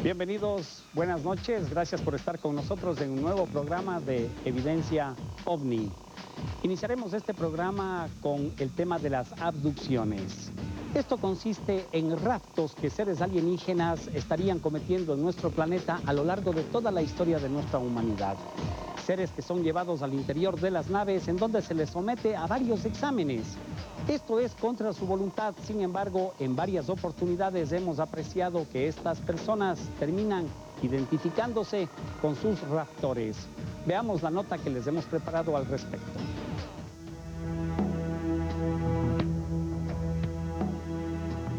Bienvenidos, buenas noches, gracias por estar con nosotros en un nuevo programa de Evidencia OVNI. Iniciaremos este programa con el tema de las abducciones. Esto consiste en raptos que seres alienígenas estarían cometiendo en nuestro planeta a lo largo de toda la historia de nuestra humanidad. Seres que son llevados al interior de las naves en donde se les somete a varios exámenes. Esto es contra su voluntad, sin embargo, en varias oportunidades hemos apreciado que estas personas terminan identificándose con sus raptores. Veamos la nota que les hemos preparado al respecto.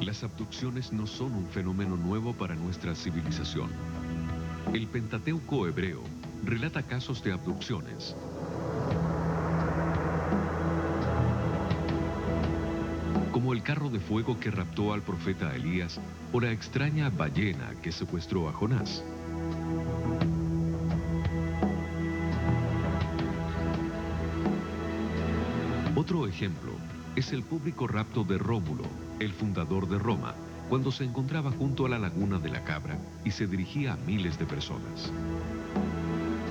Las abducciones no son un fenómeno nuevo para nuestra civilización. El Pentateuco hebreo relata casos de abducciones. Como el carro de fuego que raptó al profeta Elías o la extraña ballena que secuestró a Jonás. Otro ejemplo es el público rapto de Rómulo, el fundador de Roma, cuando se encontraba junto a la laguna de la Cabra y se dirigía a miles de personas.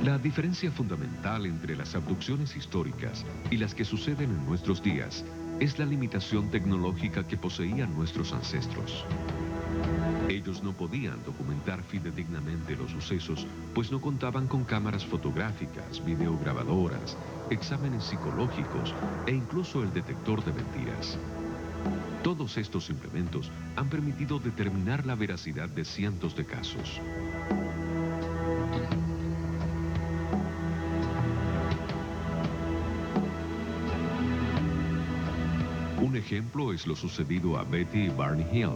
La diferencia fundamental entre las abducciones históricas y las que suceden en nuestros días es la limitación tecnológica que poseían nuestros ancestros. Ellos no podían documentar fidedignamente los sucesos, pues no contaban con cámaras fotográficas, videograbadoras, exámenes psicológicos e incluso el detector de mentiras. Todos estos implementos han permitido determinar la veracidad de cientos de casos. Un ejemplo es lo sucedido a Betty y Barney Hill,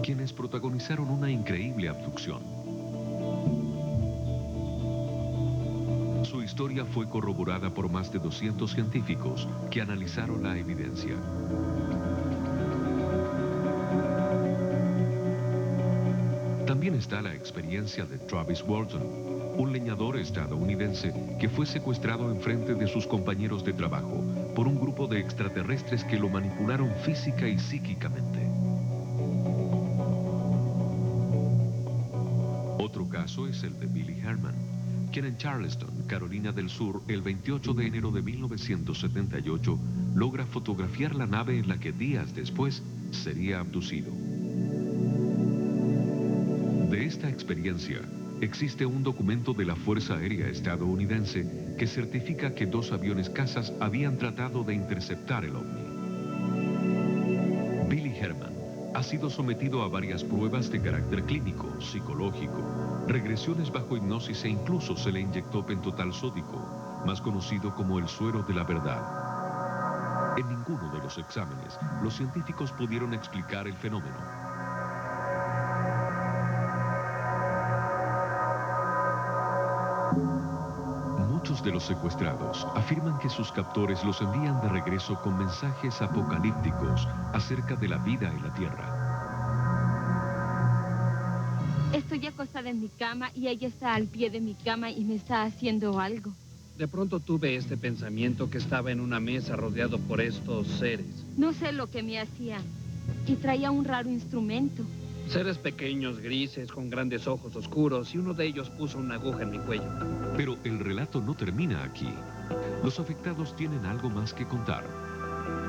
quienes protagonizaron una increíble abducción. Su historia fue corroborada por más de 200 científicos que analizaron la evidencia. También está la experiencia de Travis Walton, un leñador estadounidense que fue secuestrado enfrente de sus compañeros de trabajo por un grupo de extraterrestres que lo manipularon física y psíquicamente. Otro caso es el de Billy Herman, quien en Charleston, Carolina del Sur, el 28 de enero de 1978, logra fotografiar la nave en la que días después sería abducido. De esta experiencia, existe un documento de la Fuerza Aérea estadounidense que certifica que 2 aviones cazas habían tratado de interceptar el ovni. Billy Herman ha sido sometido a varias pruebas de carácter clínico, psicológico, regresiones bajo hipnosis e incluso se le inyectó pentotal sódico, más conocido como el suero de la verdad. En ninguno de los exámenes, los científicos pudieron explicar el fenómeno. Muchos de los secuestrados afirman que sus captores los envían de regreso con mensajes apocalípticos acerca de la vida en la Tierra. Estoy acostada en mi cama y ella está al pie de mi cama y me está haciendo algo. De pronto tuve este pensamiento que estaba en una mesa rodeado por estos seres. No sé lo que me hacía y traía un raro instrumento. Seres pequeños, grises, con grandes ojos oscuros, y uno de ellos puso una aguja en mi cuello. Pero el relato no termina aquí. Los afectados tienen algo más que contar.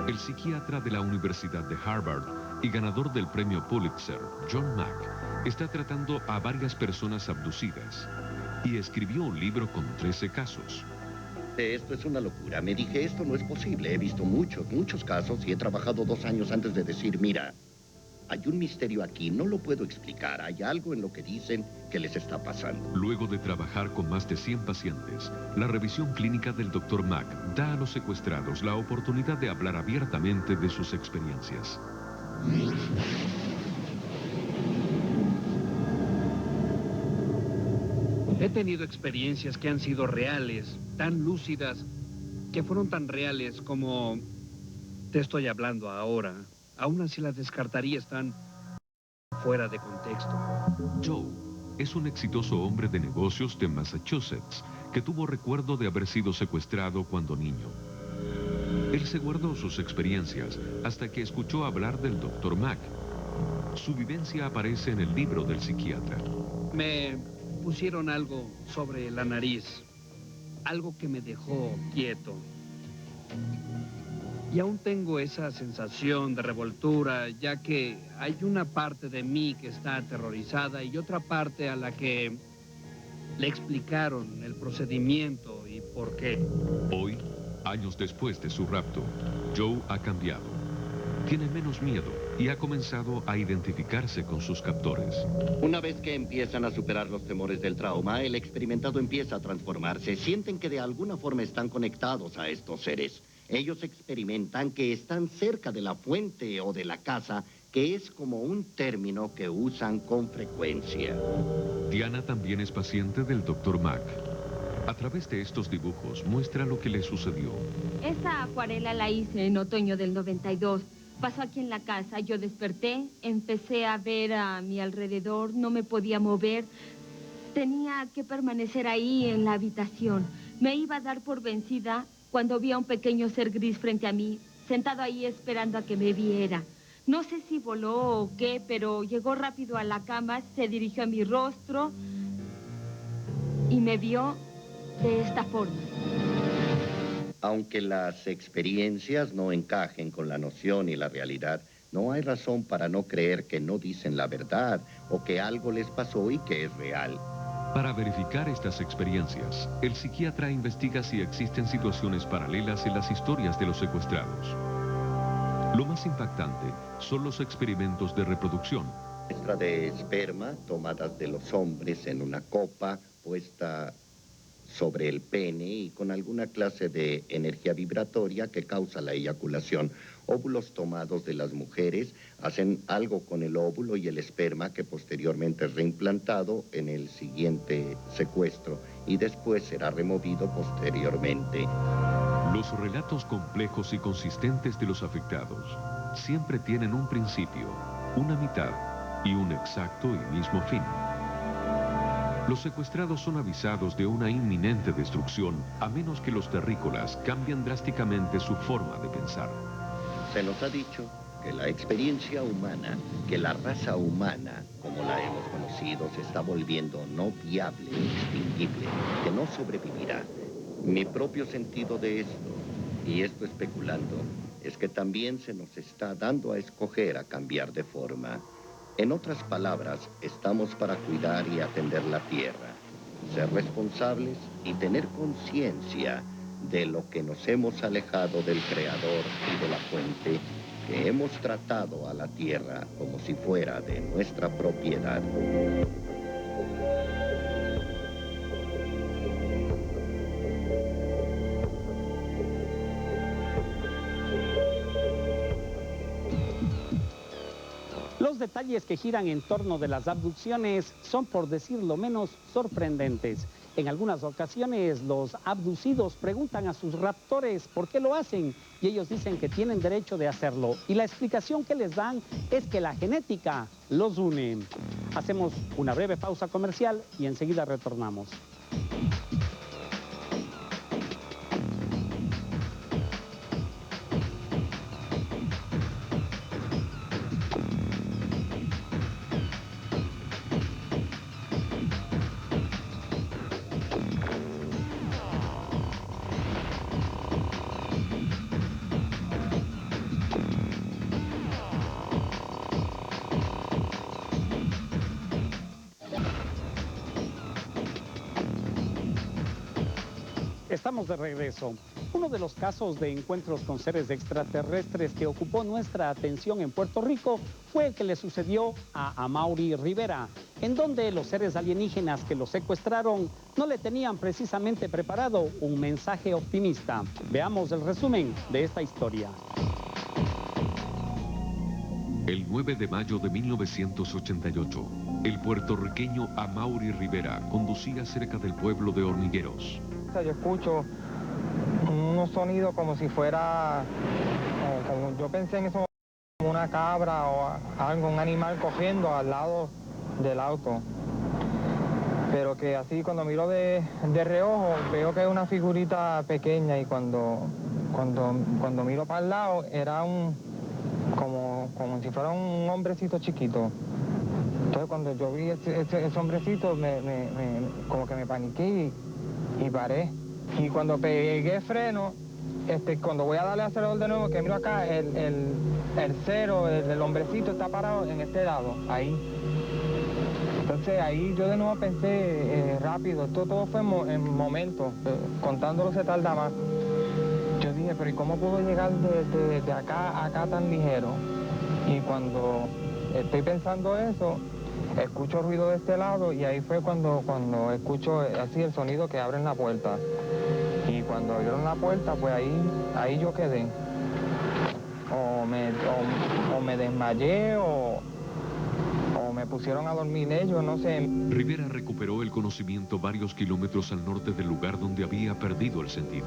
El psiquiatra de la Universidad de Harvard y ganador del premio Pulitzer, John Mack, está tratando a varias personas abducidas y escribió un libro con 13 casos. Esto es una locura. Me dije, esto no es posible. He visto muchos casos y he trabajado 2 años antes de decir, mira, hay un misterio aquí, no lo puedo explicar. Hay algo en lo que dicen que les está pasando. Luego de trabajar con más de 100 pacientes, la revisión clínica del Dr. Mack da a los secuestrados la oportunidad de hablar abiertamente de sus experiencias. He tenido experiencias que han sido reales, tan lúcidas, que fueron tan reales como te estoy hablando ahora. Aún así las descartaría, están fuera de contexto. Joe es un exitoso hombre de negocios de Massachusetts que tuvo recuerdo de haber sido secuestrado cuando niño. Él se guardó sus experiencias hasta que escuchó hablar del Dr. Mack. Su vivencia aparece en el libro del psiquiatra. Me pusieron algo sobre la nariz, algo que me dejó quieto. Y aún tengo esa sensación de revoltura, ya que hay una parte de mí que está aterrorizada y otra parte a la que le explicaron el procedimiento y por qué. Hoy, años después de su rapto, Joe ha cambiado. Tiene menos miedo y ha comenzado a identificarse con sus captores. Una vez que empiezan a superar los temores del trauma, el experimentado empieza a transformarse. Sienten que de alguna forma están conectados a estos seres. Ellos experimentan que están cerca de la fuente o de la casa, que es como un término que usan con frecuencia. Diana también es paciente del Dr. Mack. A través de estos dibujos muestra lo que le sucedió. Esa acuarela la hice en otoño del 92. Pasó aquí en la casa, yo desperté, empecé a ver a mi alrededor, no me podía mover. Tenía que permanecer ahí en la habitación. Me iba a dar por vencida cuando vi a un pequeño ser gris frente a mí, sentado ahí esperando a que me viera. No sé si voló o qué, pero llegó rápido a la cama, se dirigió a mi rostro y me vio de esta forma. Aunque las experiencias no encajen con la noción y la realidad, no hay razón para no creer que no dicen la verdad o que algo les pasó y que es real. Para verificar estas experiencias, el psiquiatra investiga si existen situaciones paralelas en las historias de los secuestrados. Lo más impactante son los experimentos de reproducción. Muestra de esperma tomadas de los hombres en una copa puesta sobre el pene y con alguna clase de energía vibratoria que causa la eyaculación. Óvulos tomados de las mujeres hacen algo con el óvulo y el esperma que posteriormente es reimplantado en el siguiente secuestro y después será removido posteriormente. Los relatos complejos y consistentes de los afectados siempre tienen un principio, una mitad y un exacto y mismo fin. Los secuestrados son avisados de una inminente destrucción a menos que los terrícolas cambien drásticamente su forma de pensar. Se nos ha dicho que la experiencia humana, que la raza humana, como la hemos conocido, se está volviendo no viable, extinguible, que no sobrevivirá. Mi propio sentido de esto, y esto especulando, es que también se nos está dando a escoger a cambiar de forma. En otras palabras, estamos para cuidar y atender la tierra, ser responsables y tener conciencia de lo que nos hemos alejado del Creador y de la fuente, que hemos tratado a la tierra como si fuera de nuestra propiedad. Los detalles que giran en torno de las abducciones son, por decirlo menos, sorprendentes. En algunas ocasiones, los abducidos preguntan a sus raptores por qué lo hacen y ellos dicen que tienen derecho de hacerlo. Y la explicación que les dan es que la genética los une. Hacemos una breve pausa comercial y enseguida retornamos. Estamos de regreso. Uno de los casos de encuentros con seres extraterrestres que ocupó nuestra atención en Puerto Rico fue el que le sucedió a Amaury Rivera, en donde los seres alienígenas que lo secuestraron no le tenían precisamente preparado un mensaje optimista. Veamos el resumen de esta historia. El 9 de mayo de 1988, el puertorriqueño Amaury Rivera conducía cerca del pueblo de Hormigueros. Yo escucho unos sonidos como si fuera, como yo pensé en eso, como una cabra o algo, un animal cogiendo al lado del auto. Pero que así cuando miro de reojo veo que es una figurita pequeña y cuando miro para el lado era como como si fuera un hombrecito chiquito. Entonces cuando yo vi ese hombrecito, como que me paniqué y paré. Y cuando pegué freno, cuando voy a darle acelerador de nuevo, que miro acá, el cero, el hombrecito está parado en este lado, ahí. Entonces ahí yo de nuevo pensé rápido, esto todo fue en momentos, contándolo se tarda más. Yo dije, pero ¿y cómo puedo llegar de acá a acá tan ligero? Y cuando estoy pensando eso, escucho ruido de este lado y ahí fue cuando escucho así el sonido que abren la puerta. Y cuando abrieron la puerta, pues ahí yo quedé. O me desmayé o me pusieron a dormir ellos, no sé. Rivera recuperó el conocimiento varios kilómetros al norte del lugar donde había perdido el sentido.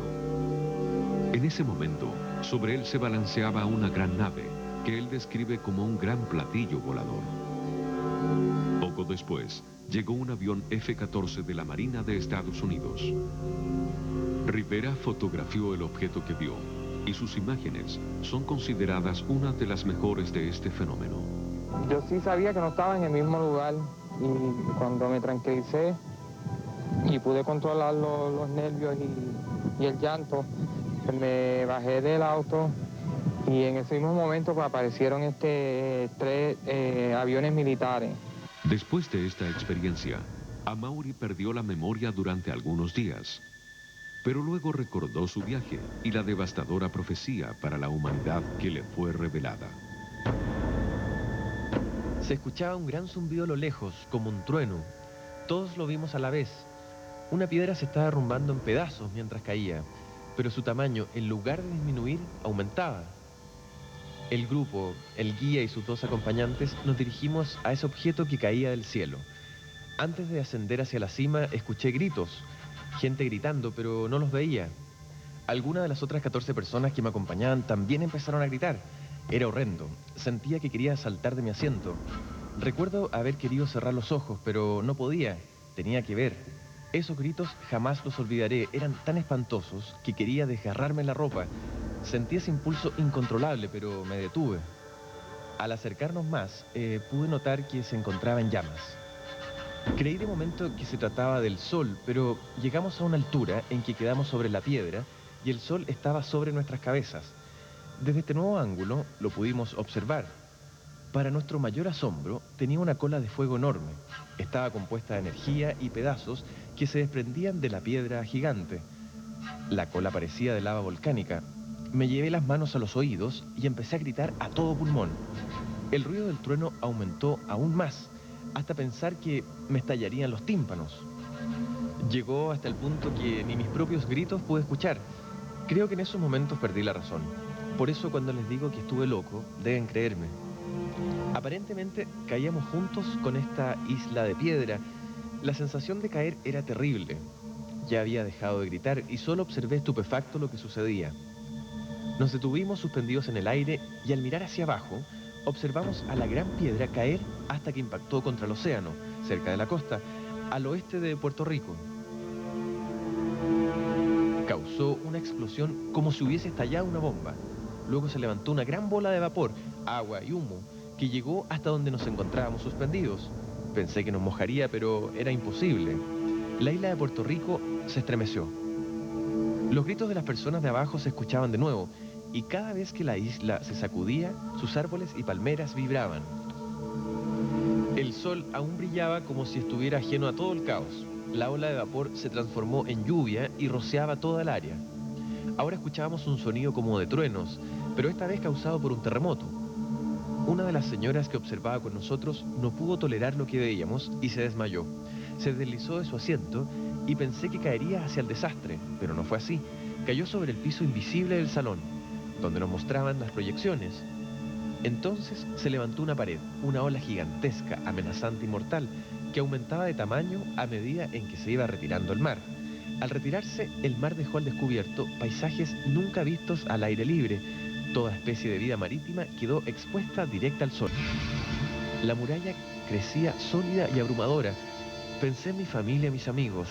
En ese momento, sobre él se balanceaba una gran nave que él describe como un gran platillo volador. Poco después, llegó un avión F-14 de la Marina de Estados Unidos. Rivera fotografió el objeto que vio y sus imágenes son consideradas una de las mejores de este fenómeno. Yo sí sabía que no estaba en el mismo lugar y cuando me tranquilicé y pude controlar los nervios y el llanto, me bajé del auto y en ese mismo momento pues, aparecieron tres aviones militares. Después de esta experiencia, Amaury perdió la memoria durante algunos días, pero luego recordó su viaje y la devastadora profecía para la humanidad que le fue revelada. Se escuchaba un gran zumbido a lo lejos, como un trueno. Todos lo vimos a la vez. Una piedra se estaba derrumbando en pedazos mientras caía, pero su tamaño, en lugar de disminuir, aumentaba. El grupo, el guía y sus dos acompañantes nos dirigimos a ese objeto que caía del cielo. Antes de ascender hacia la cima, escuché gritos, gente gritando, pero no los veía. Algunas de las otras 14 personas que me acompañaban también empezaron a gritar. Era horrendo. Sentía que quería saltar de mi asiento. Recuerdo haber querido cerrar los ojos, pero no podía. Tenía que ver. Esos gritos jamás los olvidaré. Eran tan espantosos que quería desgarrarme la ropa. Sentí ese impulso incontrolable, pero me detuve. Al acercarnos más, pude notar que se encontraba en llamas. Creí de momento que se trataba del sol, pero llegamos a una altura en que quedamos sobre la piedra y el sol estaba sobre nuestras cabezas. Desde este nuevo ángulo lo pudimos observar. Para nuestro mayor asombro, tenía una cola de fuego enorme. Estaba compuesta de energía y pedazos que se desprendían de la piedra gigante. La cola parecía de lava volcánica. Me llevé las manos a los oídos y empecé a gritar a todo pulmón. El ruido del trueno aumentó aún más, hasta pensar que me estallarían los tímpanos. Llegó hasta el punto que ni mis propios gritos pude escuchar. Creo que en esos momentos perdí la razón. Por eso cuando les digo que estuve loco, deben creerme. Aparentemente caíamos juntos con esta isla de piedra. La sensación de caer era terrible. Ya había dejado de gritar y solo observé estupefacto lo que sucedía. Nos detuvimos suspendidos en el aire y al mirar hacia abajo, observamos a la gran piedra caer hasta que impactó contra el océano, cerca de la costa, al oeste de Puerto Rico. Causó una explosión como si hubiese estallado una bomba. Luego se levantó una gran bola de vapor, agua y humo, que llegó hasta donde nos encontrábamos suspendidos. Pensé que nos mojaría, pero era imposible. La isla de Puerto Rico se estremeció. Los gritos de las personas de abajo se escuchaban de nuevo, y cada vez que la isla se sacudía, sus árboles y palmeras vibraban. El sol aún brillaba como si estuviera ajeno a todo el caos. La ola de vapor se transformó en lluvia y rociaba toda el área. Ahora escuchábamos un sonido como de truenos, pero esta vez causado por un terremoto. Una de las señoras que observaba con nosotros no pudo tolerar lo que veíamos y se desmayó. Se deslizó de su asiento y pensé que caería hacia el desastre, pero no fue así. Cayó sobre el piso invisible del salón, donde nos mostraban las proyecciones. Entonces se levantó una pared, una ola gigantesca, amenazante y mortal, que aumentaba de tamaño a medida en que se iba retirando el mar. Al retirarse, el mar dejó al descubierto paisajes nunca vistos al aire libre. Toda especie de vida marítima quedó expuesta directa al sol. La muralla crecía sólida y abrumadora. Pensé en mi familia y mis amigos.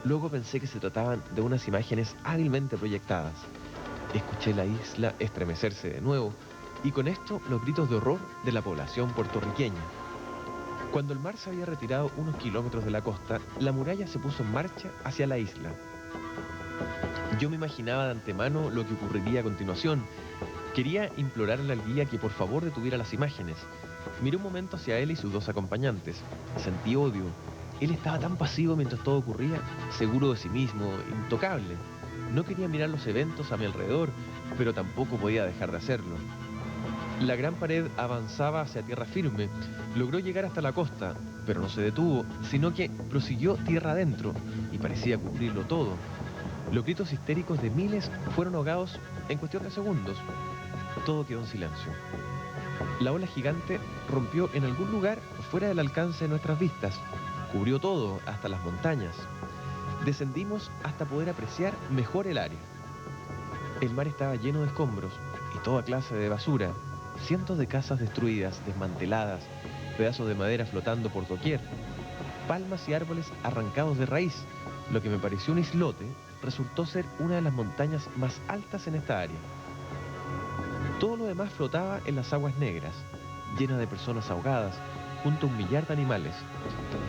Luego pensé que se trataban de unas imágenes hábilmente proyectadas. Escuché la isla estremecerse de nuevo y con esto los gritos de horror de la población puertorriqueña. Cuando el mar se había retirado unos kilómetros de la costa, la muralla se puso en marcha hacia la isla. Yo me imaginaba de antemano lo que ocurriría a continuación. Quería implorarle al guía que por favor detuviera las imágenes. Miré un momento hacia él y sus dos acompañantes. Sentí odio. Él estaba tan pasivo mientras todo ocurría, seguro de sí mismo, intocable. No quería mirar los eventos a mi alrededor, pero tampoco podía dejar de hacerlo. La gran pared avanzaba hacia tierra firme. Logró llegar hasta la costa, pero no se detuvo, sino que prosiguió tierra adentro y parecía cubrirlo todo. Los gritos histéricos de miles fueron ahogados en cuestión de segundos. Todo quedó en silencio. La ola gigante rompió en algún lugar fuera del alcance de nuestras vistas. Cubrió todo, hasta las montañas. Descendimos hasta poder apreciar mejor el área. El mar estaba lleno de escombros y toda clase de basura. Cientos de casas destruidas, desmanteladas, pedazos de madera flotando por doquier, palmas y árboles arrancados de raíz. Lo que me pareció un islote resultó ser una de las montañas más altas en esta área. Todo lo demás flotaba en las aguas negras, llenas de personas ahogadas, junto a un millar de animales.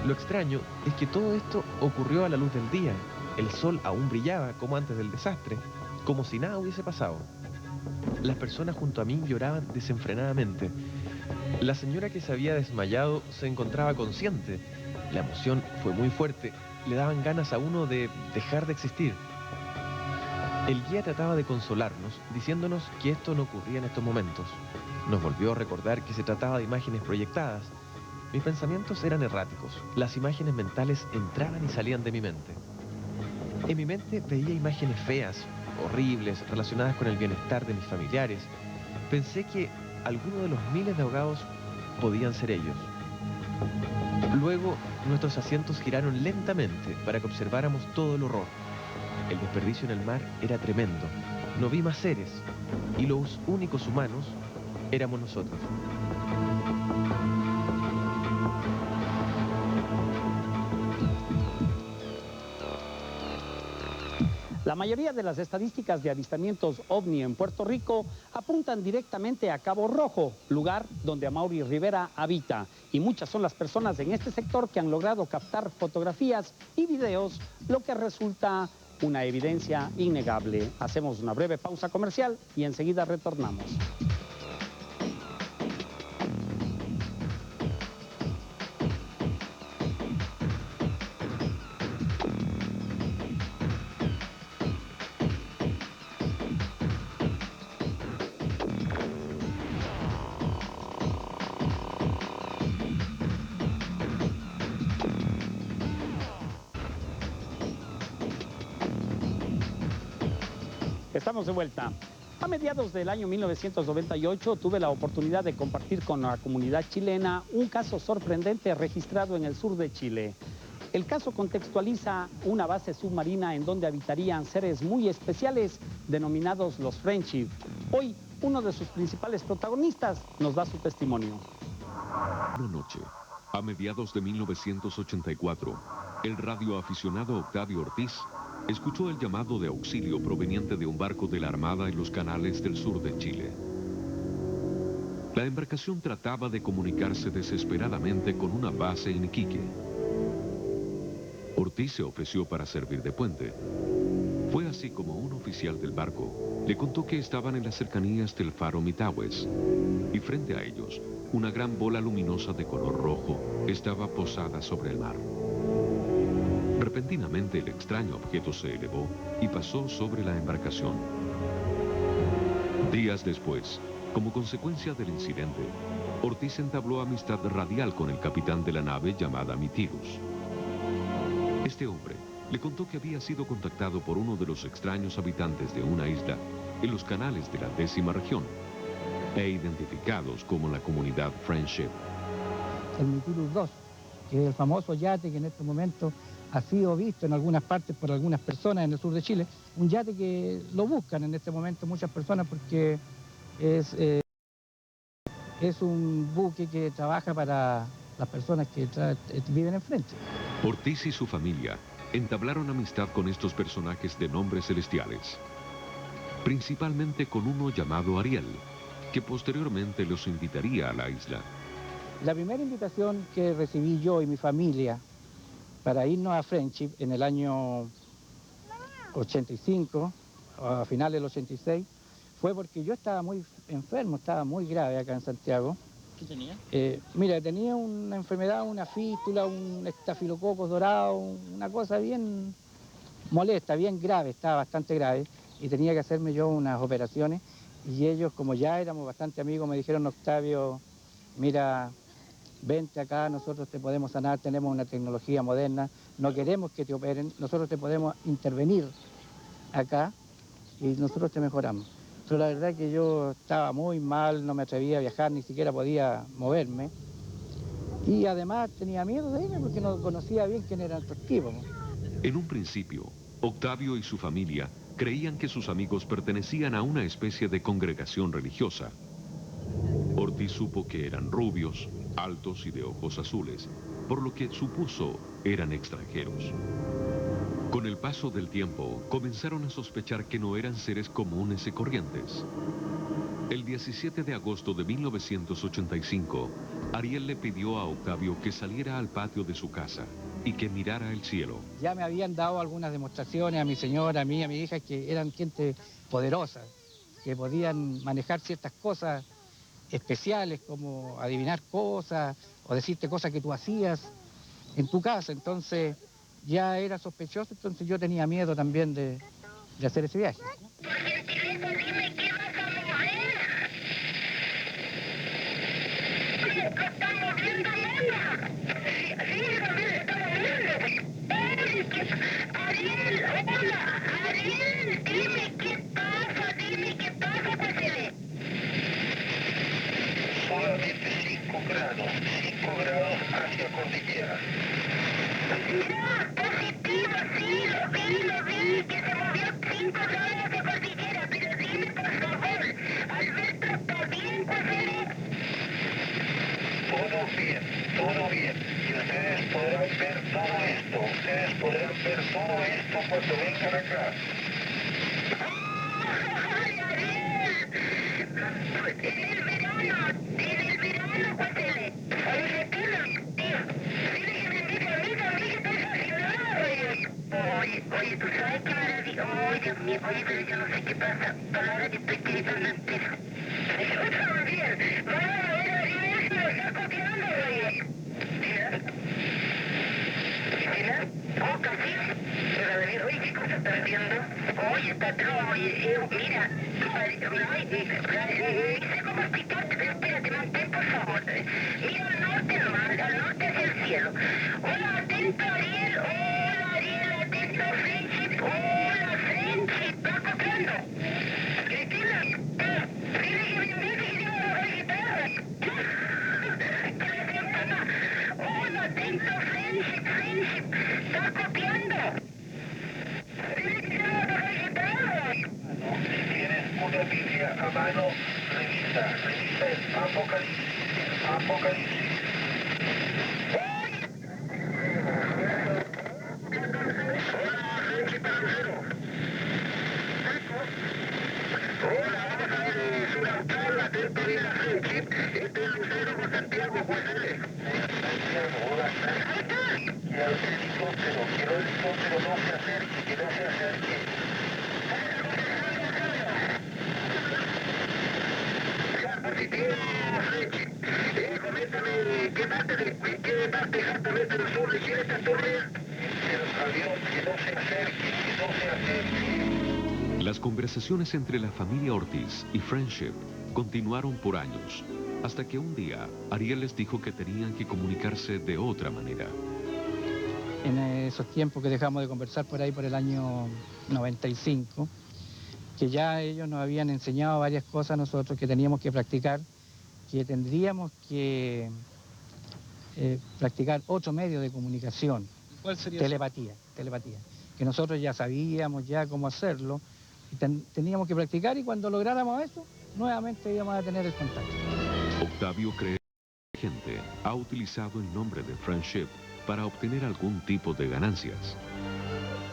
Lo extraño es que todo esto ocurrió a la luz del día. El sol aún brillaba como antes del desastre, como si nada hubiese pasado. Las personas junto a mí lloraban desenfrenadamente. La señora que se había desmayado se encontraba consciente. La emoción fue muy fuerte. Le daban ganas a uno de dejar de existir. El guía trataba de consolarnos, diciéndonos que esto no ocurría en estos momentos. Nos volvió a recordar que se trataba de imágenes proyectadas. Mis pensamientos eran erráticos. Las imágenes mentales entraban y salían de mi mente. En mi mente veía imágenes feas, horribles, relacionadas con el bienestar de mis familiares. Pensé que algunos de los miles de ahogados podían ser ellos. Luego, nuestros asientos giraron lentamente para que observáramos todo el horror. El desperdicio en el mar era tremendo. No vi más seres, y los únicos humanos éramos nosotros. La mayoría de las estadísticas de avistamientos OVNI en Puerto Rico apuntan directamente a Cabo Rojo, lugar donde Amaury Rivera habita. Y muchas son las personas en este sector que han logrado captar fotografías y videos, lo que resulta una evidencia innegable. Hacemos una breve pausa comercial y enseguida retornamos. Estamos de vuelta. A mediados del año 1998 tuve la oportunidad de compartir con la comunidad chilena un caso sorprendente registrado en el sur de Chile. El caso contextualiza una base submarina en donde habitarían seres muy especiales denominados los Friendship. Hoy, uno de sus principales protagonistas nos da su testimonio. Una noche, a mediados de 1984, el radioaficionado Octavio Ortiz escuchó el llamado de auxilio proveniente de un barco de la Armada en los canales del sur de Chile. La embarcación trataba de comunicarse desesperadamente con una base en Iquique. Ortiz se ofreció para servir de puente. Fue así como un oficial del barco le contó que estaban en las cercanías del faro Mitagües y frente a ellos, una gran bola luminosa de color rojo estaba posada sobre el mar. Repentinamente el extraño objeto se elevó y pasó sobre la embarcación. Días después, como consecuencia del incidente, Ortiz entabló amistad radial con el capitán de la nave llamada Mitilus. Este hombre le contó que había sido contactado por uno de los extraños habitantes de una isla en los canales de la 10ª región e identificados como la comunidad Friendship. El Mitilus 2, que es el famoso yate que en este momento ha sido visto en algunas partes por algunas personas en el sur de Chile, un yate que lo buscan en este momento muchas personas porque es un buque que trabaja para las personas que viven enfrente. Ortiz y su familia entablaron amistad con estos personajes de nombres celestiales, principalmente con uno llamado Ariel, que posteriormente los invitaría a la isla. La primera invitación que recibí yo y mi familia para irnos a Friendship en el año 85, a finales del 86, fue porque yo estaba muy enfermo, estaba muy grave acá en Santiago. ¿Qué tenía? Mira, tenía una enfermedad, una fístula, un estafilococo dorado, una cosa bien molesta, bien grave, estaba bastante grave, y tenía que hacerme yo unas operaciones, y ellos, como ya éramos bastante amigos, me dijeron: Octavio, mira, vente acá, nosotros te podemos sanar, tenemos una tecnología moderna, no queremos que te operen, nosotros te podemos intervenir acá y nosotros te mejoramos. Pero la verdad que yo estaba muy mal, no me atrevía a viajar, ni siquiera podía moverme. Y además tenía miedo de irme porque no conocía bien quién eran estos tipos. En un principio, Octavio y su familia creían que sus amigos pertenecían a una especie de congregación religiosa. Ortiz supo que eran rubios, altos y de ojos azules, por lo que supuso eran extranjeros. Con el paso del tiempo, comenzaron a sospechar que no eran seres comunes y corrientes. El 17 de agosto de 1985, Ariel le pidió a Octavio que saliera al patio de su casa y que mirara el cielo. Ya me habían dado algunas demostraciones a mi señora, a mí, a mi hija, que eran gente poderosa, que podían manejar ciertas cosas especiales, como adivinar cosas o decirte cosas que tú hacías en tu casa. Entonces ya era sospechoso, entonces yo tenía miedo también de hacer ese viaje. Todo bien. Y ustedes podrán ver todo esto cuando vengan acá. Oye, tú sabes que maravilloso. Oye, Dios mío, oye, pero yo no sé qué pasa. Ahora que estoy gritando entero. Escúchame bien. Vamos a ver a Ariel si lo está copiando, oye. Mira, oh, casi. Pero Ariel, oye, ¿qué cosa estás viendo? Oye, patrón, oye, mira. No sé cómo explicarte, pero espérate, mantén, por favor. Mira al norte nomás, al norte hacia el cielo. Hola, atento, Ariel. Hola, Ariel, atento, Friendship. Hola, Friendship. ¿Estás copiando? Cristina, dile que me invite que yo voy a la guitarra. Hola, atento, Friendship. ¿Estás copiando? Dile que yo voy a la guitarra. Si tienes una Biblia a mano, revisa el Apocalipsis. Hola, vamos a ver su lanzada, atento bien a Friendship. Este es Lucero con Santiago, cuéntale. Santiago, hola. Quiero el helicóptero, no se acerque, que no se acerque. Positivo, Friendship. Coméntame, ¿qué parte exactamente del sur de Chile está ocurriendo? El avión, que no se acerque. Las conversaciones entre la familia Ortiz y Friendship continuaron por años, hasta que un día Ariel les dijo que tenían que comunicarse de otra manera. En esos tiempos que dejamos de conversar por ahí por el año 95, que ya ellos nos habían enseñado varias cosas a nosotros que teníamos que practicar, que tendríamos que practicar otro medio de comunicación. ¿Cuál sería? Telepatía, que nosotros ya sabíamos ya cómo hacerlo, y teníamos que practicar, y cuando lográramos eso, nuevamente íbamos a tener el contacto. Octavio cree que la gente ha utilizado el nombre de Friendship para obtener algún tipo de ganancias.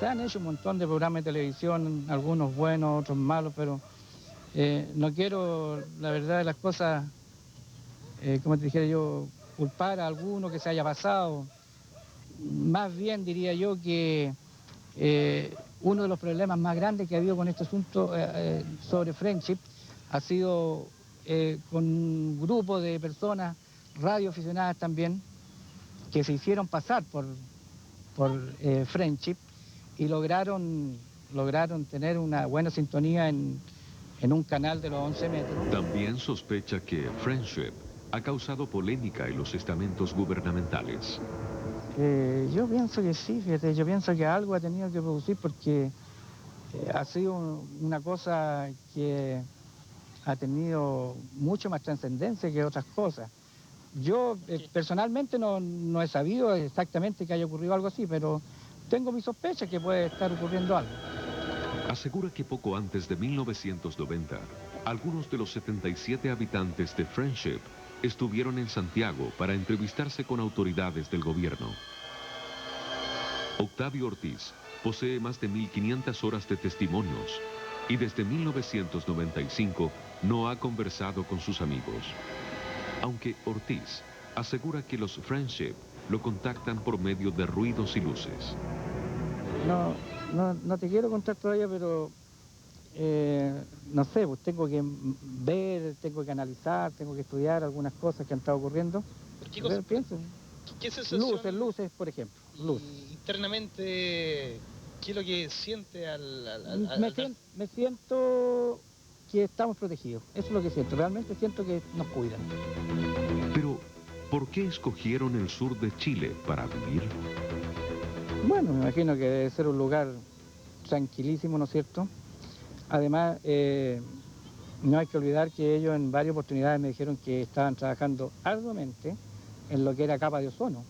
Se han hecho un montón de programas de televisión, algunos buenos, otros malos, pero No quiero, la verdad de las cosas, como te dijera yo, culpar a alguno que se haya pasado. Más bien diría yo que uno de los problemas más grandes que ha habido con este asunto sobre Friendship ha sido con un grupo de personas radioaficionadas también que se hicieron pasar por Friendship y lograron tener una buena sintonía en un canal de los 11 metros. También sospecha que Friendship ha causado polémica en los estamentos gubernamentales. Yo pienso que sí, fíjate, yo pienso que algo ha tenido que producir porque ha sido una cosa que ha tenido mucho más trascendencia que otras cosas. Yo personalmente no he sabido exactamente que haya ocurrido algo así, pero tengo mi sospecha que puede estar ocurriendo algo. Asegura que poco antes de 1990, algunos de los 77 habitantes de Friendship estuvieron en Santiago para entrevistarse con autoridades del gobierno. Octavio Ortiz posee más de 1.500 horas de testimonios y desde 1995 no ha conversado con sus amigos. Aunque Ortiz asegura que los Friendship lo contactan por medio de ruidos y luces. No te quiero contar todavía, pero no sé, pues tengo que ver, tengo que analizar, tengo que estudiar algunas cosas que han estado ocurriendo. ¿Qué cosas? Pienso. ¿Qué sensación? Luces, por ejemplo. Luces. Internamente, ¿qué es lo que siente Me siento que estamos protegidos. Eso es lo que siento. Realmente siento que nos cuidan. Pero, ¿por qué escogieron el sur de Chile para vivir? Bueno, me imagino que debe ser un lugar tranquilísimo, ¿no es cierto? Además, no hay que olvidar que ellos en varias oportunidades me dijeron que estaban trabajando arduamente en lo que era capa de ozono.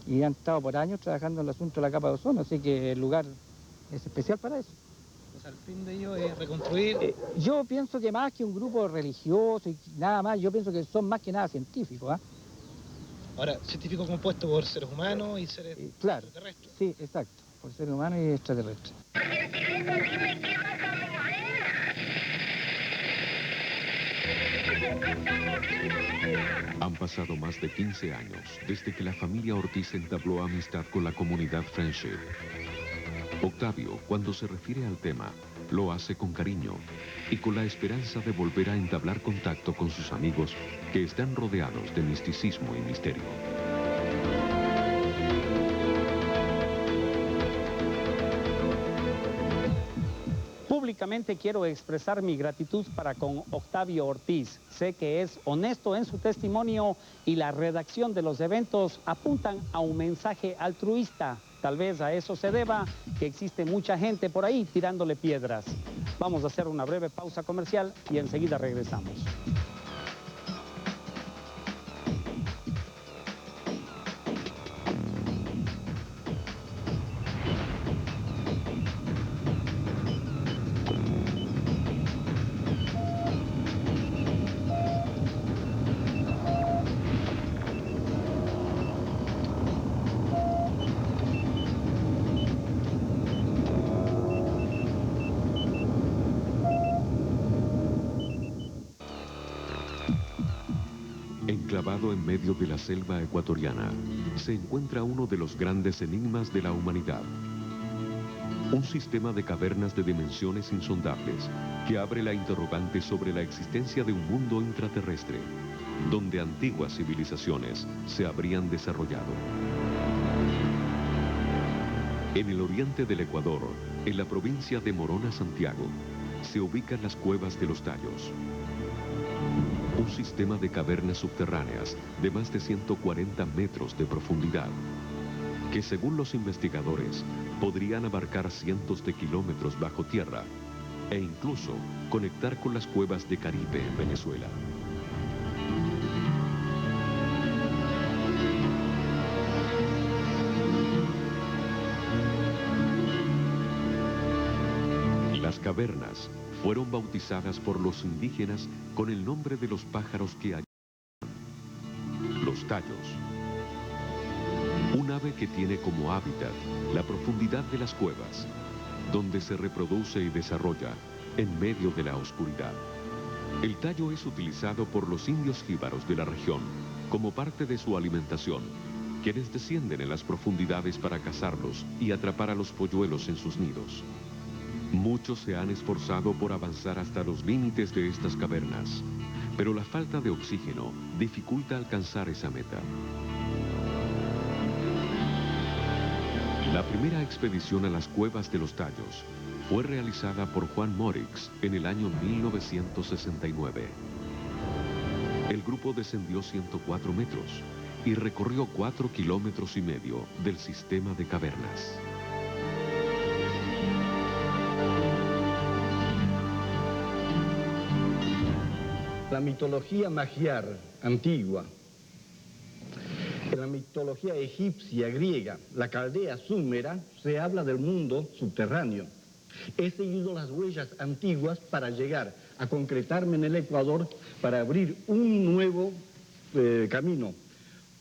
Y han estado por años trabajando en el asunto de la capa de ozono, así que el lugar es especial para eso. O sea, el fin de ellos es reconstruir... Yo pienso que más que un grupo religioso y nada más, yo pienso que son más que nada científicos, ¿ah? Ahora, científico compuesto por seres humanos y seres claro, extraterrestres. Sí, exacto, por seres humanos y extraterrestres. Han pasado más de 15 años desde que la familia Ortiz entabló amistad con la comunidad Friendship. Octavio, cuando se refiere al tema, lo hace con cariño y con la esperanza de volver a entablar contacto con sus amigos que están rodeados de misticismo y misterio. Públicamente quiero expresar mi gratitud para con Octavio Ortiz. Sé que es honesto en su testimonio y la redacción de los eventos apuntan a un mensaje altruista. Tal vez a eso se deba que existe mucha gente por ahí tirándole piedras. Vamos a hacer una breve pausa comercial y enseguida regresamos. Enclavado en medio de la selva ecuatoriana, se encuentra uno de los grandes enigmas de la humanidad. Un sistema de cavernas de dimensiones insondables que abre la interrogante sobre la existencia de un mundo intraterrestre, donde antiguas civilizaciones se habrían desarrollado. En el oriente del Ecuador, en la provincia de Morona, Santiago, se ubican las cuevas de los Tallos. Un sistema de cavernas subterráneas de más de 140 metros de profundidad, que según los investigadores podrían abarcar cientos de kilómetros bajo tierra e incluso conectar con las cuevas de Caribe en Venezuela. Las cavernas fueron bautizadas por los indígenas con el nombre de los pájaros que allí habitan, los tallos. Un ave que tiene como hábitat la profundidad de las cuevas, donde se reproduce y desarrolla en medio de la oscuridad. El tallo es utilizado por los indios jíbaros de la región como parte de su alimentación, quienes descienden en las profundidades para cazarlos y atrapar a los polluelos en sus nidos. Muchos se han esforzado por avanzar hasta los límites de estas cavernas, pero la falta de oxígeno dificulta alcanzar esa meta. La primera expedición a las cuevas de los tallos fue realizada por Juan Morix en el año 1969. El grupo descendió 104 metros y recorrió 4,5 kilómetros del sistema de cavernas. La mitología magiar antigua, en la mitología egipcia, griega, la caldea súmera, se habla del mundo subterráneo. He seguido las huellas antiguas para llegar a concretarme en el Ecuador, para abrir un nuevo camino,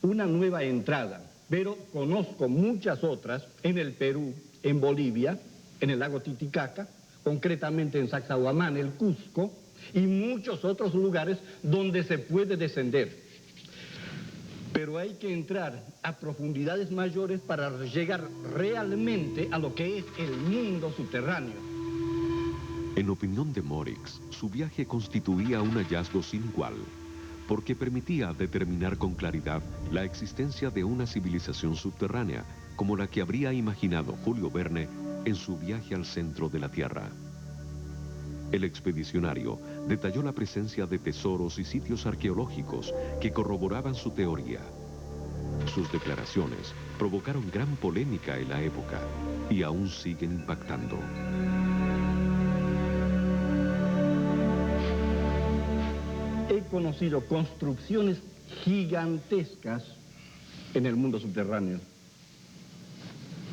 una nueva entrada. Pero conozco muchas otras en el Perú, en Bolivia, en el lago Titicaca, concretamente en Sacsayhuamán, el Cusco, y muchos otros lugares donde se puede descender. Pero hay que entrar a profundidades mayores para llegar realmente a lo que es el mundo subterráneo. En opinión de Morix, su viaje constituía un hallazgo sin igual, porque permitía determinar con claridad la existencia de una civilización subterránea, como la que habría imaginado Julio Verne en su viaje al centro de la Tierra. El expedicionario detalló la presencia de tesoros y sitios arqueológicos que corroboraban su teoría. Sus declaraciones provocaron gran polémica en la época y aún siguen impactando. He conocido construcciones gigantescas en el mundo subterráneo.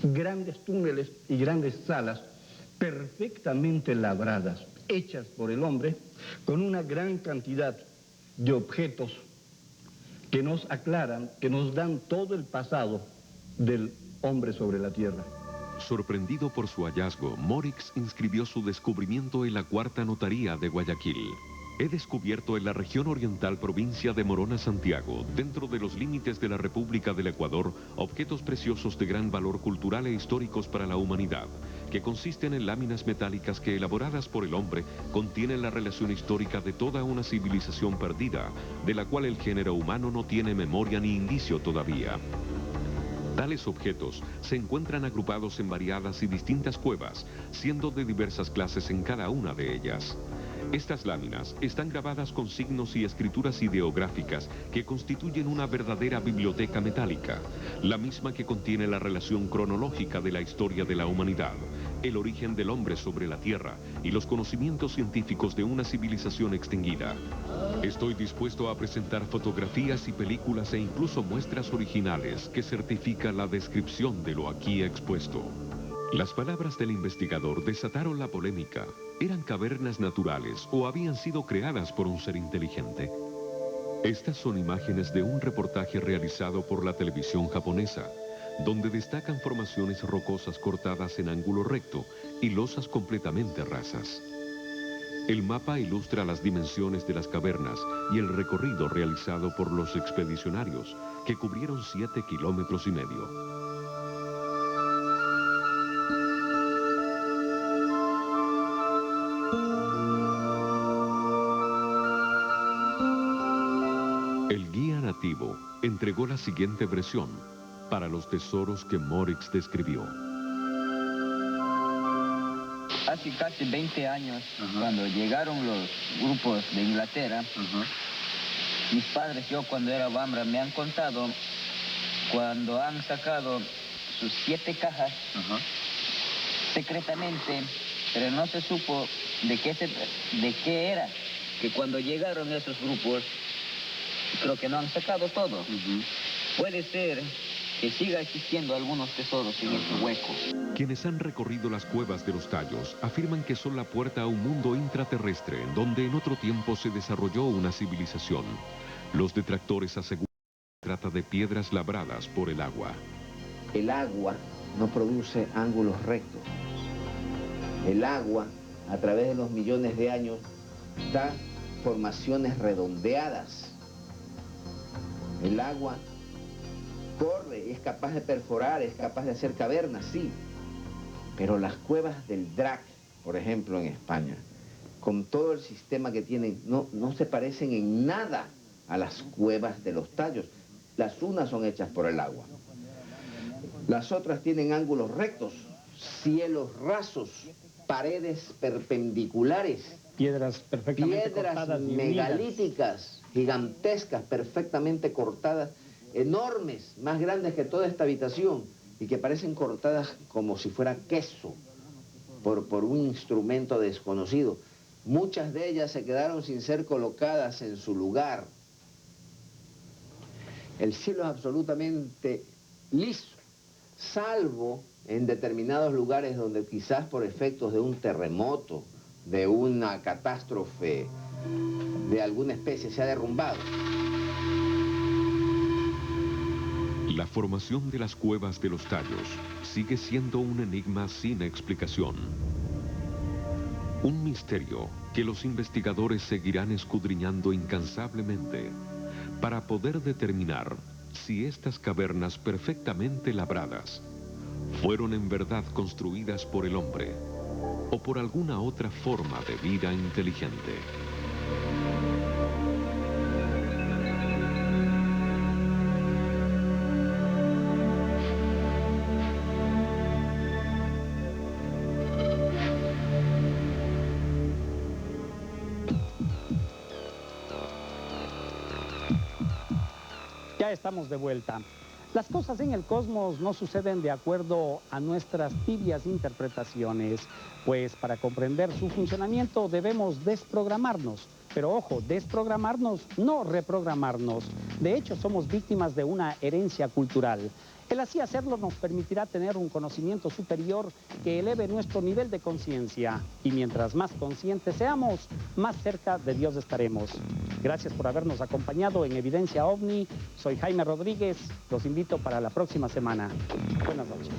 Grandes túneles y grandes salas perfectamente labradas, hechas por el hombre, con una gran cantidad de objetos que nos aclaran, que nos dan todo el pasado del hombre sobre la tierra. Sorprendido por su hallazgo, Morix inscribió su descubrimiento en la Cuarta Notaría de Guayaquil. He descubierto en la región oriental provincia de Morona, Santiago, dentro de los límites de la República del Ecuador, objetos preciosos de gran valor cultural e históricos para la humanidad, que consisten en láminas metálicas que, elaboradas por el hombre, contienen la relación histórica de toda una civilización perdida, de la cual el género humano no tiene memoria ni indicio todavía. Tales objetos se encuentran agrupados en variadas y distintas cuevas, siendo de diversas clases en cada una de ellas. Estas láminas están grabadas con signos y escrituras ideográficas que constituyen una verdadera biblioteca metálica, la misma que contiene la relación cronológica de la historia de la humanidad, el origen del hombre sobre la Tierra y los conocimientos científicos de una civilización extinguida. Estoy dispuesto a presentar fotografías y películas e incluso muestras originales que certifican la descripción de lo aquí expuesto. Las palabras del investigador desataron la polémica. ¿Eran cavernas naturales o habían sido creadas por un ser inteligente? Estas son imágenes de un reportaje realizado por la televisión japonesa, donde destacan formaciones rocosas cortadas en ángulo recto y losas completamente rasas. El mapa ilustra las dimensiones de las cavernas y el recorrido realizado por los expedicionarios, que cubrieron 7,5 kilómetros. El guía nativo entregó la siguiente versión para los tesoros que Morix describió. Hace casi 20 años, cuando llegaron los grupos de Inglaterra, mis padres, yo cuando era bambra, me han contado cuando han sacado sus 7 cajas secretamente, pero no se supo de qué era, que cuando llegaron esos grupos, creo que no han sacado todo. Puede ser que siga existiendo algunos tesoros en ese hueco. Quienes han recorrido las cuevas de los tallos afirman que son la puerta a un mundo intraterrestre, donde en otro tiempo se desarrolló una civilización. Los detractores aseguran que se trata de piedras labradas por el agua. El agua no produce ángulos rectos. El agua a través de los millones de años, da formaciones redondeadas. El agua corre y es capaz de perforar, es capaz de hacer cavernas, sí. Pero las cuevas del Drac, por ejemplo, en España, con todo el sistema que tienen, no se parecen en nada a las cuevas de los tallos. Las unas son hechas por el agua. Las otras tienen ángulos rectos, cielos rasos, paredes perpendiculares, piedras perfectamente cortadas y megalíticas, gigantescas, perfectamente cortadas, enormes, más grandes que toda esta habitación, y que parecen cortadas como si fuera queso por un instrumento desconocido. Muchas de ellas se quedaron sin ser colocadas en su lugar. El cielo es absolutamente liso, salvo en determinados lugares donde quizás por efectos de un terremoto, de una catástrofe de alguna especie se ha derrumbado. La formación de las cuevas de los tallos sigue siendo un enigma sin explicación. Un misterio que los investigadores seguirán escudriñando incansablemente para poder determinar si estas cavernas perfectamente labradas fueron en verdad construidas por el hombre o por alguna otra forma de vida inteligente. Ya estamos de vuelta. Las cosas en el cosmos no suceden de acuerdo a nuestras tibias interpretaciones, pues para comprender su funcionamiento debemos desprogramarnos. Pero ojo, desprogramarnos, no reprogramarnos. De hecho, somos víctimas de una herencia cultural. El así hacerlo nos permitirá tener un conocimiento superior que eleve nuestro nivel de conciencia. Y mientras más conscientes seamos, más cerca de Dios estaremos. Gracias por habernos acompañado en Evidencia OVNI. Soy Jaime Rodríguez. Los invito para la próxima semana. Buenas noches.